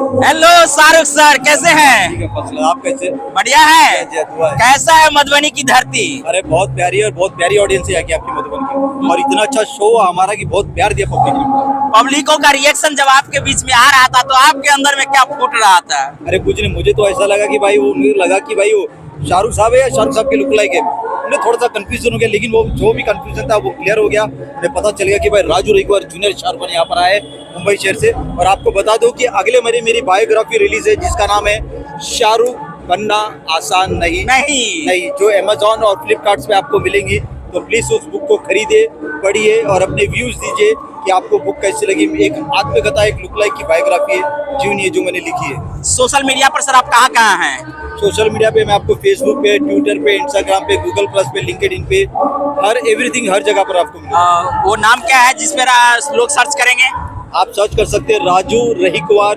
Hello Shahrukh sir, कैसे हैं? ठीक है फसला, आप कैसे? बढ़िया है। जय दुआ है। कैसा है मधुबनी की धरती? अरे बहुत प्यारी है और बहुत प्यारी ऑडियंस है कि आपकी मधुबन की, और इतना अच्छा शो हमारा कि बहुत प्यार दिया पब्लिक ने। पब्लिकों का रिएक्शन जब आपके बीच में आ रहा था तो आपके अंदर में क्या फूट रहा था? अरे कुछ नहीं, मुझे तो ऐसा लगा कि भाई वो, मुझे लगा कि भाई वो शाहरुख साहब है या शाहरुख साहब के लुक लाइक है। मुझे थोड़ा सा कंफ्यूजन हो गया, लेकिन वो जो भी कंफ्यूजन था वो क्लियर हो गया। मुझे पता चल गया कि भाई राजू रईकुमार जूनियर शाहरुख खान यहाँ पर आए मुंबई शहर से। और आपको बता दूं कि अगले महीने मेरी बायोग्राफी रिलीज है जिसका नाम है शाहरुख बनना आसान नहीं नहीं। जो अमेजोन और फ्लिपकार्ट पे आपको मिलेंगी। तो प्लीज उस बुक को खरीदे, पढ़िए और अपने व्यूज दीजिए कि आपको बुक कैसी लगी। एक आत्मकथा, एक लुक लाइक की बायोग्राफी है, जीवनी है जो मैंने लिखी है। सोशल मीडिया पर सर आप कहाँ हैं? सोशल मीडिया पे मैं आपको फेसबुक पे, ट्विटर पे, इंस्टाग्राम पे, गूगल प्लस पे, लिंक्डइन पे, हर जगह पर आपको मिलेगा। वो नाम क्या है जिस पर लोग सर्च करेंगे? आप सर्च कर सकते हैं राजू रहीकुमार